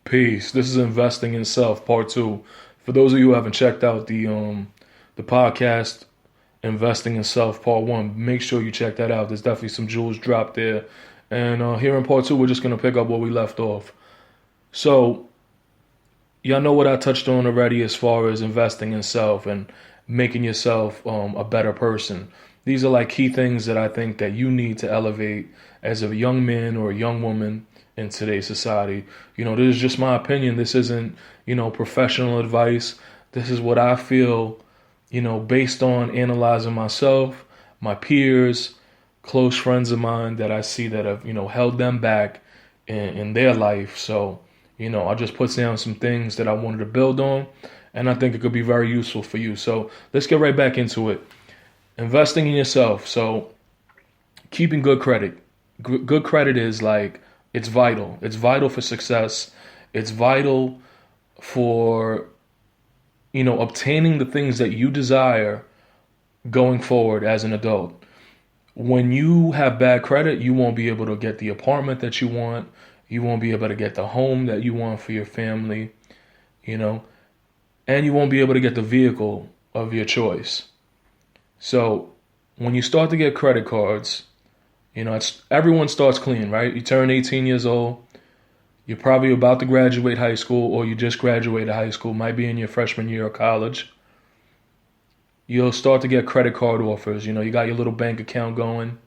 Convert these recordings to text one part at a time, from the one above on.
Peace. This is Investing in Self, Part 2. For those of you who haven't checked out the podcast, Investing in Self, Part 1, make sure you check that out. There's definitely some jewels dropped there. And here in Part 2, we're just going to pick up where we left off. So, y'all know what I touched on already as far as investing in self and making yourself a better person. These are like key things that I think that you need to elevate as a young man or a young woman in today's society. This is just my opinion. This isn't, professional advice. This is what I feel, based on analyzing myself, my peers, close friends of mine that I see that have, held them back in their life. So, I just put down some things that I wanted to build on, and I think it could be very useful for you. So let's get right back into it. Investing in yourself. So keeping good credit. Good credit is like, it's vital. It's vital for success. It's vital for, obtaining the things that you desire going forward as an adult. When you have bad credit, you won't be able to get the apartment that you want. You won't be able to get the home that you want for your family, and you won't be able to get the vehicle of your choice. So when you start to get credit cards, everyone starts clean, right? You turn 18 years old. You're probably about to graduate high school, or you just graduated high school, might be in your freshman year of college. You'll start to get credit card offers. You got your little bank account going.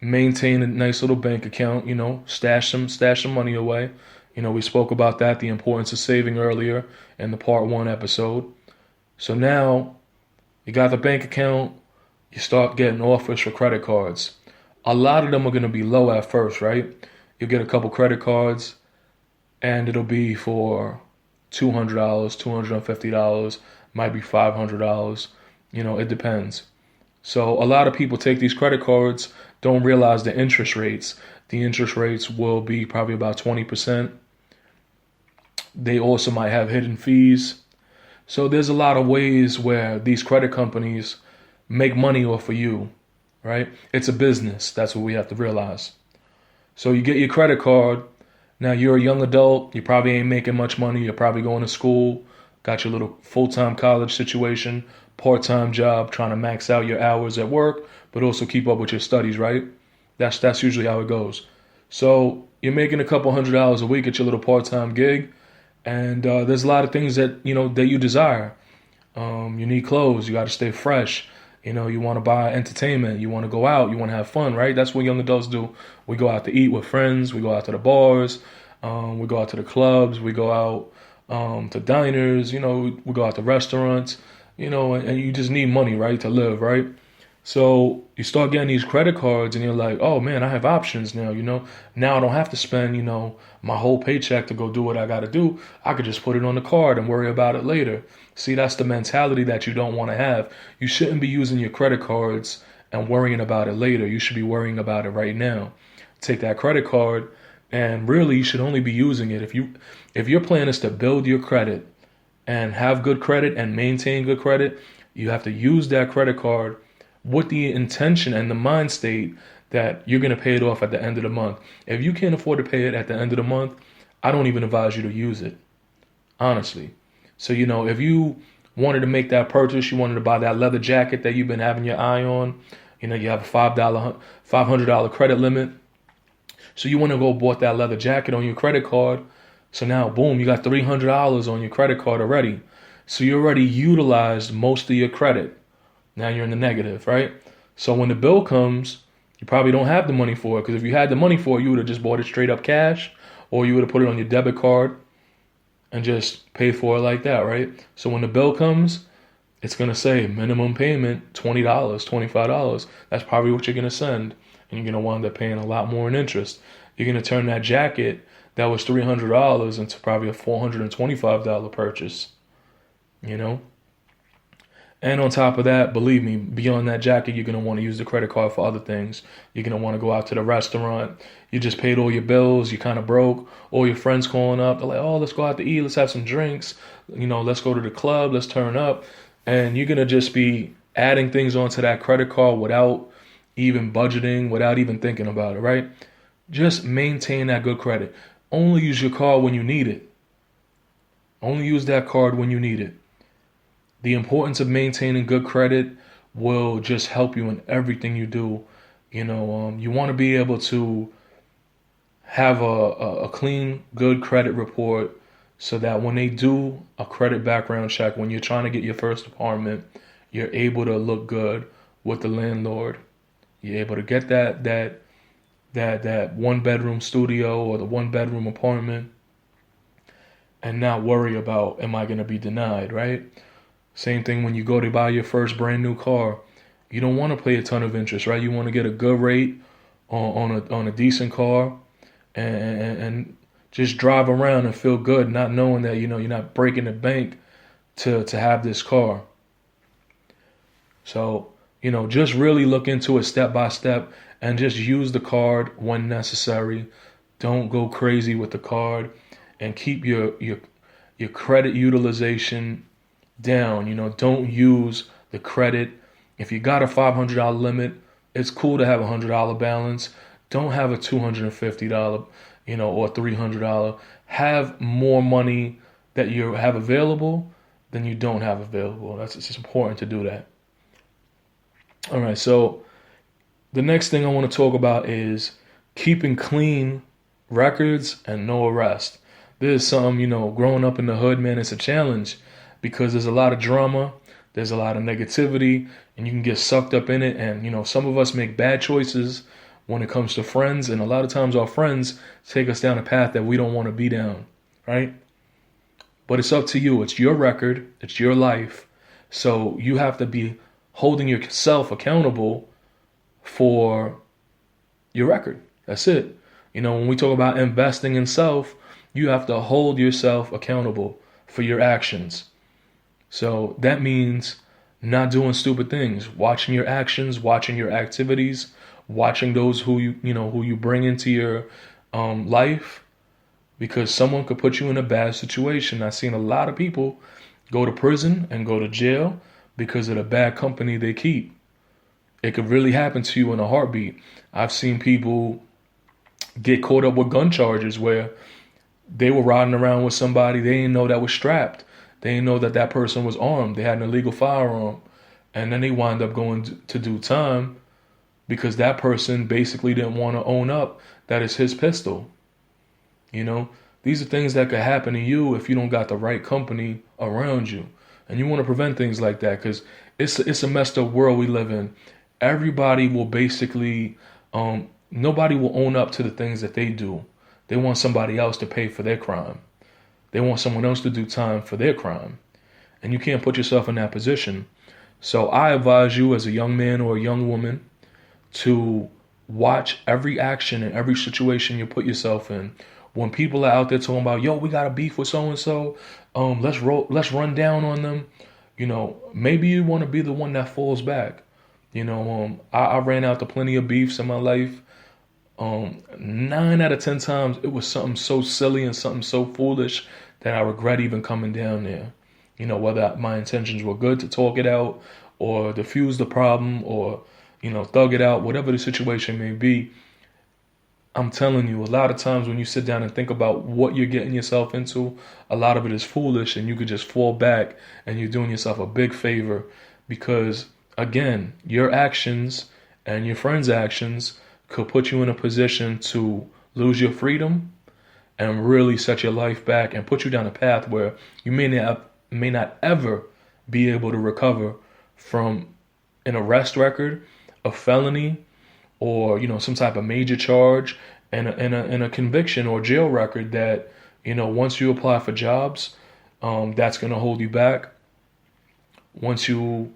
Maintain a nice little bank account, stash some money away. We spoke about that, the importance of saving earlier in the part 1 episode. So now you got the bank account, you start getting offers for credit cards. A lot of them are going to be low at first, right? You'll get a couple credit cards and it'll be for $200, $250, might be $500. It depends. So a lot of people take these credit cards, don't realize the interest rates. The interest rates will be probably about 20%. They also might have hidden fees. So there's a lot of ways where these credit companies make money off of you, right? It's a business. That's what we have to realize. So you get your credit card. Now you're a young adult. You probably ain't making much money. You're probably going to school. Got your little full-time college situation, part-time job, trying to max out your hours at work, but also keep up with your studies, right? That's usually how it goes. So you're making a couple $100 a week at your little part-time gig, and there's a lot of things that that you desire. You need clothes. You got to stay fresh. You want to buy entertainment. You want to go out. You want to have fun, right? That's what young adults do. We go out to eat with friends. We go out to the bars. We go out to the clubs. We go out to diners, we go out to restaurants, and you just need money, right, to live, right? So you start getting these credit cards and you're like, oh man, I have options now, now I don't have to spend, my whole paycheck to go do what I got to do. I could just put it on the card and worry about it later. See, that's the mentality that you don't want to have. You shouldn't be using your credit cards and worrying about it later. You should be worrying about it right now. Take that credit card, and really, you should only be using it if your plan is to build your credit and have good credit and maintain good credit. You have to use that credit card with the intention and the mind state that you're going to pay it off at the end of the month. If you can't afford to pay it at the end of the month, I don't even advise you to use it, honestly. So, if you wanted to make that purchase, you wanted to buy that leather jacket that you've been having your eye on, you have a $500 credit limit. So you want to go bought that leather jacket on your credit card. So now, boom, you got $300 on your credit card already. So you already utilized most of your credit. Now you're in the negative, right? So when the bill comes, you probably don't have the money for it. Because if you had the money for it, you would have just bought it straight up cash. Or you would have put it on your debit card and just pay for it like that, right? So when the bill comes, it's going to say minimum payment, $20, $25. That's probably what you're going to send. And you're going to wind up paying a lot more in interest. You're going to turn that jacket that was $300 into probably a $425 purchase, And on top of that, believe me, beyond that jacket, you're going to want to use the credit card for other things. You're going to want to go out to the restaurant. You just paid all your bills. You kind of broke. All your friends calling up. They're like, oh, let's go out to eat. Let's have some drinks. Let's go to the club. Let's turn up. And you're going to just be adding things onto that credit card without even budgeting, without even thinking about it, right? Just maintain that good credit. only use your card when you need it. Only use that card when you need it. The importance of maintaining good credit will just help you in everything you do. You want to be able to have a clean, good credit report so that when they do a credit background check, when you're trying to get your first apartment, you're able to look good with the landlord. You're able to get that one bedroom studio or the one bedroom apartment and not worry about, am I going to be denied, right? Same thing when you go to buy your first brand new car. You don't want to pay a ton of interest, right? You want to get a good rate on a decent car and just drive around and feel good, not knowing that you're not breaking the bank to have this car. So just really look into it step by step and just use the card when necessary. Don't go crazy with the card and keep your credit utilization down. Don't use the credit. If you got a $500 limit, it's cool to have a $100 balance. Don't have a $250, or $300. Have more money that you have available than you don't have available. It's just important to do that. All right, so the next thing I want to talk about is keeping clean records and no arrest. This is something, growing up in the hood, man, it's a challenge because there's a lot of drama, there's a lot of negativity, and you can get sucked up in it. And, some of us make bad choices when it comes to friends, and a lot of times our friends take us down a path that we don't want to be down, right? But it's up to you. It's your record. It's your life. So you have to be holding yourself accountable for your record. That's it. When we talk about investing in self, you have to hold yourself accountable for your actions. So that means not doing stupid things, watching your actions, watching your activities, watching those who you bring into your life, because someone could put you in a bad situation. I've seen a lot of people go to prison and go to jail because of the bad company they keep. It could really happen to you in a heartbeat. I've seen people get caught up with gun charges where they were riding around with somebody they didn't know that was strapped. They didn't know that person was armed. They had an illegal firearm. And then they wind up going to do time because that person basically didn't want to own up that it's his pistol. These are things that could happen to you if you don't got the right company around you. And you want to prevent things like that because it's a messed up world we live in. Everybody will basically, nobody will own up to the things that they do. They want somebody else to pay for their crime. They want someone else to do time for their crime. And you can't put yourself in that position. So I advise you as a young man or a young woman to watch every action and every situation you put yourself in. When people are out there talking about, yo, we got a beef with so-and-so, let's run down on them. Maybe you want to be the one that falls back. I ran out to plenty of beefs in my life. 9 out of 10 times it was something so silly and something so foolish that I regret even coming down there. Whether my intentions were good to talk it out or diffuse the problem or, thug it out, whatever the situation may be. I'm telling you, a lot of times when you sit down and think about what you're getting yourself into, a lot of it is foolish and you could just fall back and you're doing yourself a big favor because, again, your actions and your friends' actions could put you in a position to lose your freedom and really set your life back and put you down a path where you may not ever be able to recover from an arrest record, a felony, or some type of major charge and a conviction or jail record that once you apply for jobs, that's going to hold you back. Once you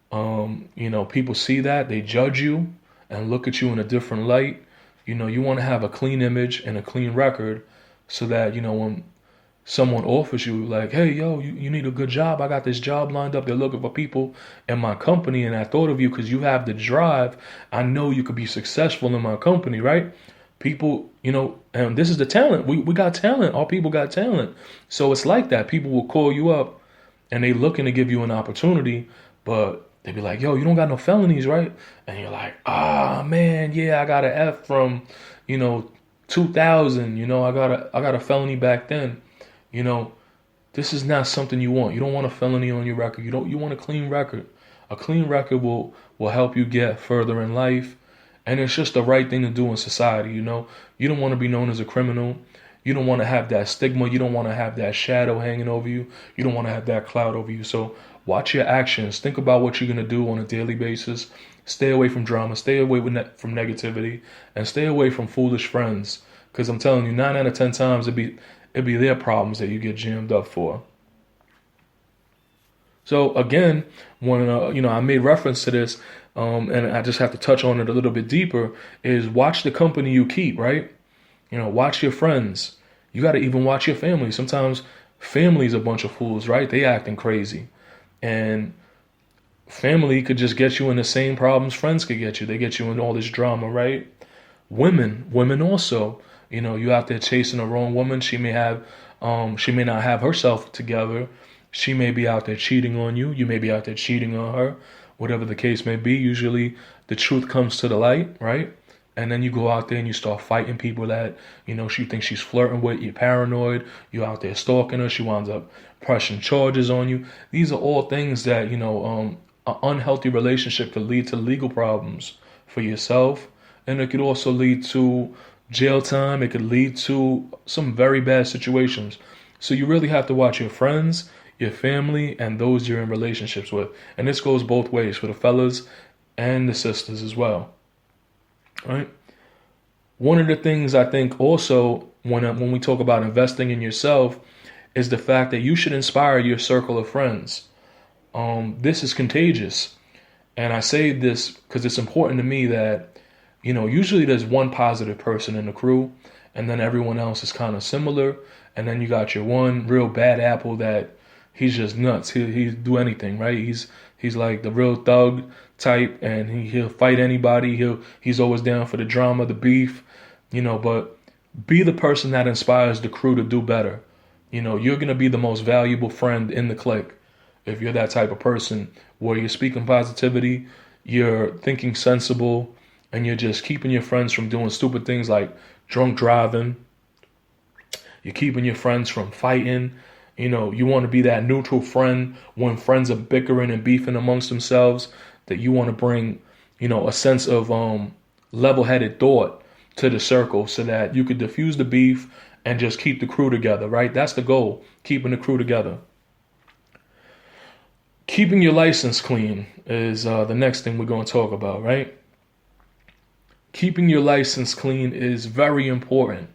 people see that, they judge you and look at you in a different light. You want to have a clean image and a clean record so that when someone offers you like, hey, yo, you need a good job. I got this job lined up. They're looking for people in my company. And I thought of you because you have the drive. I know you could be successful in my company, right? People, and this is the talent. We got talent. Our people got talent. So it's like that. People will call you up and they looking to give you an opportunity, but they be like, yo, you don't got no felonies, right? And you're like, man, yeah, I got an F from, 2000, I got a felony back then. You know, this is not something you want. You don't want a felony on your record. You want a clean record. A clean record will help you get further in life, and it's just the right thing to do in society. You don't want to be known as a criminal. You don't want to have that stigma. You don't want to have that shadow hanging over you. You don't want to have that cloud over you. So watch your actions. Think about what you're going to do on a daily basis. Stay away from drama. Stay away from negativity, and stay away from foolish friends. Because I'm telling you, 9 out of 10 times it'd be their problems that you get jammed up for. So again, when I made reference to this, and I just have to touch on it a little bit deeper, is watch the company you keep, right? Watch your friends. You got to even watch your family. Sometimes family's a bunch of fools, right? They acting crazy. And family could just get you in the same problems friends could get you. They get you in all this drama, right? Women also. You out there chasing the wrong woman. She may not have herself together. She may be out there cheating on you. You may be out there cheating on her. Whatever the case may be, usually the truth comes to the light, right? And then you go out there and you start fighting people that, she thinks she's flirting with. You're paranoid. You're out there stalking her. She winds up pressing charges on you. These are all things that, an unhealthy relationship could lead to legal problems for yourself. And it could also lead to jail time. It could lead to some very bad situations. So you really have to watch your friends, your family, and those you're in relationships with. And this goes both ways for the fellas and the sisters as well. Right? One of the things I think also when we talk about investing in yourself is the fact that you should inspire your circle of friends. This is contagious. And I say this because it's important to me that, usually there's one positive person in the crew, and then everyone else is kind of similar. And then you got your one real bad apple that he's just nuts. He'll do anything, right? He's like the real thug type, and he'll fight anybody. He's always down for the drama, the beef, but be the person that inspires the crew to do better. You're going to be the most valuable friend in the clique if you're that type of person where you're speaking positivity, you're thinking sensible, and you're just keeping your friends from doing stupid things like drunk driving. You're keeping your friends from fighting. You want to be that neutral friend when friends are bickering and beefing amongst themselves, that you want to bring, a sense of level-headed thought to the circle so that you could diffuse the beef and just keep the crew together, right? That's the goal, keeping the crew together. Keeping your license clean is the next thing we're going to talk about, right? Keeping your license clean is very important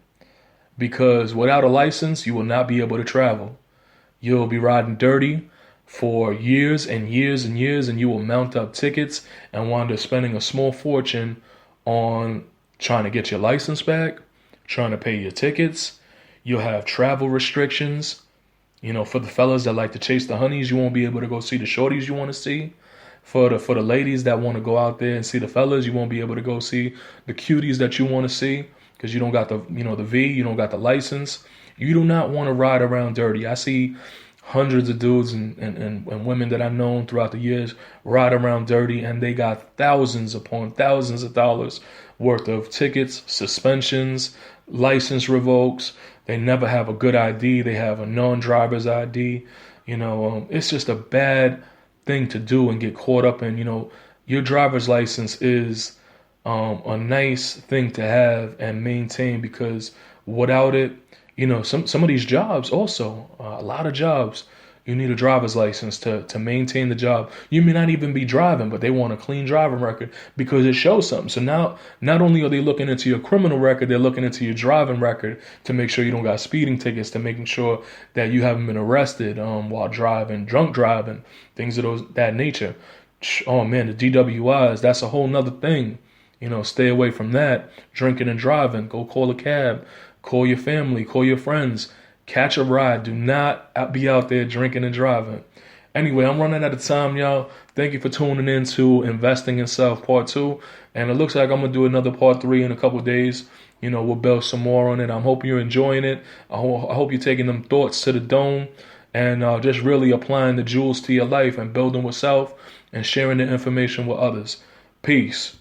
because without a license, you will not be able to travel. You'll be riding dirty for years and years and years, and you will mount up tickets and wind up spending a small fortune on trying to get your license back, trying to pay your tickets. You'll have travel restrictions. For the fellas that like to chase the honeys, you won't be able to go see the shorties you want to see. For the ladies that want to go out there and see the fellas, you won't be able to go see the cuties that you want to see because you don't got the V, you don't got the license. You do not want to ride around dirty. I see hundreds of dudes and women that I've known throughout the years ride around dirty, and they got thousands upon thousands of dollars worth of tickets, suspensions, license revokes. They never have a good ID. They have a non-driver's ID. It's just a bad thing to do and get caught up in. Your driver's license is a nice thing to have and maintain because without it, some of these jobs also, a lot of jobs, you need a driver's license to maintain the job. You may not even be driving, but they want a clean driving record because it shows something. So now, not only are they looking into your criminal record, they're looking into your driving record to make sure you don't got speeding tickets, to making sure that you haven't been arrested while driving, drunk driving, things of that nature. Oh man, the DWIs, that's a whole nother thing. Stay away from that. Drinking and driving, go call a cab, call your family, call your friends. Catch a ride. Do not be out there drinking and driving. Anyway, I'm running out of time, y'all. Thank you for tuning in to Investing in Self Part 2. And it looks like I'm going to do another Part 3 in a couple of days. We'll build some more on it. I hope you're enjoying it. I hope you're taking them thoughts to the dome and just really applying the jewels to your life and building with self and sharing the information with others. Peace.